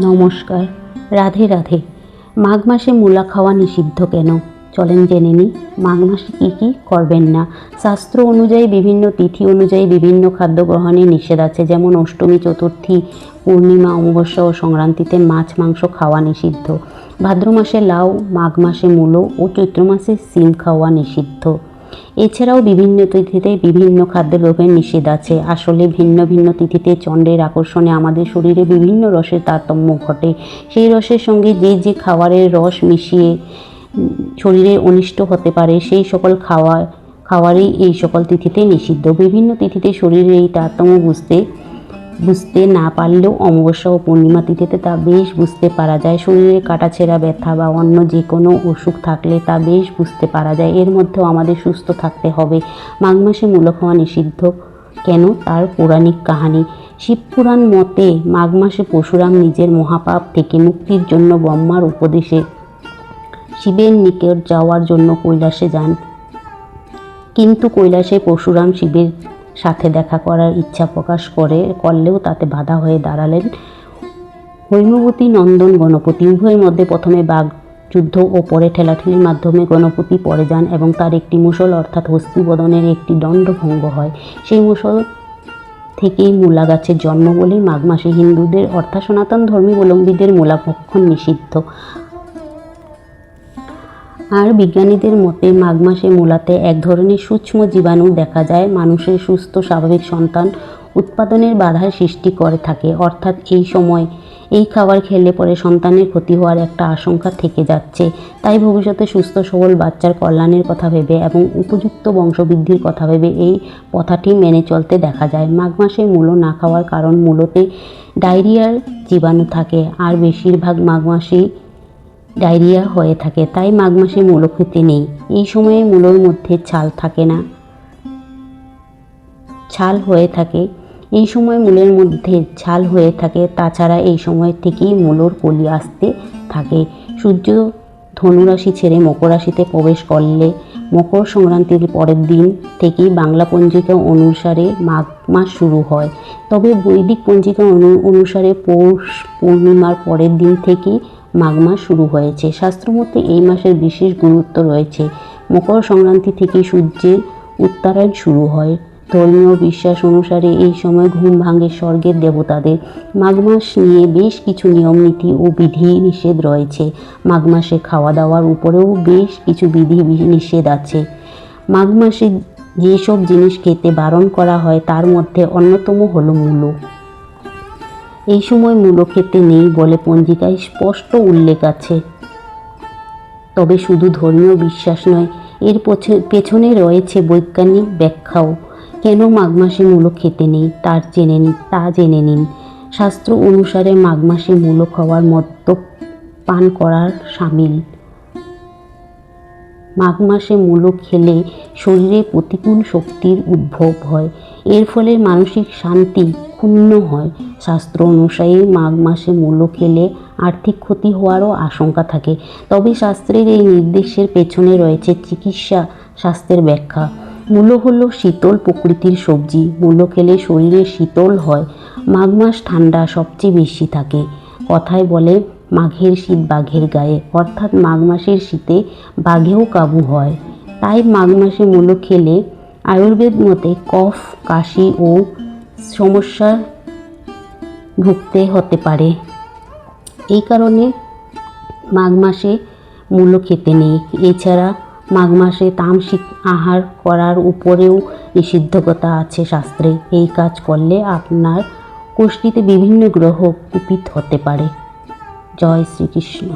নমস্কার। রাধে রাধে। মাঘ মাসে মূলা খাওয়া নিষিদ্ধ কেন? চলেন জেনে নিই মাঘ মাসে কী কী করবেন না। শাস্ত্র অনুযায়ী বিভিন্ন তিথি অনুযায়ী বিভিন্ন খাদ্য গ্রহণে নিষেধ আছে, যেমন অষ্টমী, চতুর্থী, পূর্ণিমা, অমাবস্যা ও সংক্রান্তিতে মাছ মাংস খাওয়া নিষিদ্ধ। ভাদ্র মাসে লাউ, মাঘ মাসে মূলো ও চৈত্র মাসে শিম খাওয়া নিষিদ্ধ। এছাড়াও বিভিন্ন তিথিতে বিভিন্ন খাদ্যদ্রব্যের নিষেধ আছে। আসলে ভিন্ন ভিন্ন তিথিতে চন্দ্রের আকর্ষণে আমাদের শরীরে বিভিন্ন রসের তারতম্য ঘটে। সেই রসের সঙ্গে যে যে খাবারের রস মিশিয়ে শরীরে অনিষ্ট হতে পারে, সেই সকল খাওয়ারই এই সকল তিথিতে নিষিদ্ধ। বিভিন্ন তিথিতে শরীরে এই তারতম্য বুঝতে না পারলেও অমাবস্যা ও পূর্ণিমা তিথিতে তা বেশ বুঝতে পারা যায়। শরীরে কাটাছেঁড়া, ব্যথা বা অন্য যে কোনো অসুখ থাকলে তা বেশ বুঝতে পারা যায়। এর মধ্যেও আমাদের সুস্থ থাকতে হবে। মাঘ মাসে মূলো খাওয়া নিষিদ্ধ কেন, তার পৌরাণিক কাহিনী। শিবপুরাণ মতে মাঘ মাসে পরশুরাম নিজের মহাপাপ থেকে মুক্তির জন্য ব্রহ্মার উপদেশে শিবের নিকট যাওয়ার জন্য কৈলাসে যান। কিন্তু কৈলাসে পরশুরাম শিবের সাথে দেখা করার ইচ্ছা প্রকাশ করলেও তাতে বাধা হয়ে দাঁড়ালেন হৈমবতী নন্দন গণপতি। উভয়ের মধ্যে প্রথমে বাঘ যুদ্ধ ও পরে ঠেলাঠেলির মাধ্যমে গণপতি পড়ে যান এবং তার একটি মুষল অর্থাৎ হস্তিবদনের একটি দণ্ড ভঙ্গ হয়। সেই মুষল থেকেই মূলা গাছের জন্ম বলেই মাঘ মাসে হিন্দুদের অর্থাৎ সনাতন ধর্মাবলম্বীদের মূলা ভক্ষণ নিষিদ্ধ। আর বিজ্ঞানীদের মতে মাঘ মাসে মূলাতে এক ধরনের সূক্ষ্ম জীবাণু দেখা যায়, মানুষের সুস্থ স্বাভাবিক সন্তান উৎপাদনের বাধার সৃষ্টি করে থাকে। অর্থাৎ এই সময় এই খাবার খেলে পরে সন্তানের ক্ষতি হওয়ার একটা আশঙ্কা থেকে যাচ্ছে। তাই ভবিষ্যতে সুস্থ সবল বাচ্চার কল্যাণের কথা ভেবে এবং উপযুক্ত বংশবৃদ্ধির কথা ভেবে এই প্রথাটি মেনে চলতে দেখা যায়। মাঘ মাসে মূলো না খাওয়ার কারণ, মূলোতে ডায়রিয়ার জীবাণু থাকে, আর বেশিরভাগ মাঘ মাসেই ডায়রিয়া হয়ে থাকে। তাই মাঘ মাসে মূলো খেতে নেই। এই সময়ে মূলোর মধ্যে ছাল হয়ে থাকে। এই সময় মূলের মধ্যে ছাল হয়ে থাকে। তাছাড়া এই সময় থেকেই মূলোর কলি আসতে থাকে। সূর্য ধনুরাশি ছেড়ে মকর রাশিতে প্রবেশ করলে মকর সংক্রান্তির পরের দিন থেকেই বাংলা পঞ্জিকা অনুসারে মাঘ মাস শুরু হয়। তবে বৈদিক পঞ্জিকা অনুসারে পৌষ পূর্ণিমার পরের দিন থেকেই মাঘ মাস শুরু হয়েছে। শাস্ত্রমতে এই মাসের বিশেষ গুরুত্ব রয়েছে। মকর সংক্রান্তি থেকে সূর্যের উত্তরায়ণ শুরু হয়। ধর্মীয় বিশ্বাস অনুসারে এই সময় ঘুম ভাঙে স্বর্গের দেবতাদের। মাঘ মাস নিয়ে বেশ কিছু নিয়ম নীতি ও বিধি নিষেধ রয়েছে। মাঘ মাসে খাওয়া দাওয়ার উপরেও বেশ কিছু বিধি নিষেধ আছে। মাঘ মাসে যেসব জিনিস খেতে বারণ করা হয় তার মধ্যে অন্যতম হলো মূলো। এই সময় মূলো খেতে নেই বলে পঞ্জিকায় স্পষ্ট উল্লেখ আছে। তবে শুধু ধর্মীয় বিশ্বাস নয়, এর পেছনে রয়েছে বৈজ্ঞানিক ব্যাখ্যাও। কেন মাঘ মাসে মূলো খেতে নেই তা জেনে নিন। শাস্ত্র অনুসারে মাঘ মাসে মূলো খাওয়ার মদ্যপান করার শামিল। মাঘ মাসে মূলো খেলে শরীরে প্রতিকূল শক্তির উদ্ভব হয়। এর ফলে মানসিক শান্তি ক্ষুণ্ণ হয়। শাস্ত্র অনুসারে মাঘ মাসে মূলো খেলে আর্থিক ক্ষতি হওয়ারও আশঙ্কা থাকে। তবে শাস্ত্রের এই নির্দেশের পেছনে রয়েছে চিকিৎসা শাস্ত্রের ব্যাখ্যা। মূলো হলো শীতল প্রকৃতির সবজি। মূলো খেলে শরীরে শীতল হয়। মাঘ মাস ঠান্ডা সবচেয়ে বেশি থাকে। কথায় বলে মাঘের শীত বাঘের গায়ে, অর্থাৎ মাঘ মাসের শীতে বাঘেও কাবু হয়। তাই মাঘ মাসে মূলো খেলে আয়ুর্বেদ মতে কফ, কাশি ও সমস্যার ভুগতে হতে পারে। এই কারণে মাঘ মাসে মূলো খেতে নেই। এছাড়া মাঘ মাসে তামসিক আহার করার উপরেও নিষিদ্ধতা আছে শাস্ত্রে। এই কাজ করলে আপনার কোষ্ঠীতে বিভিন্ন গ্রহ কুপিত হতে পারে। জয় শ্রীকৃষ্ণ।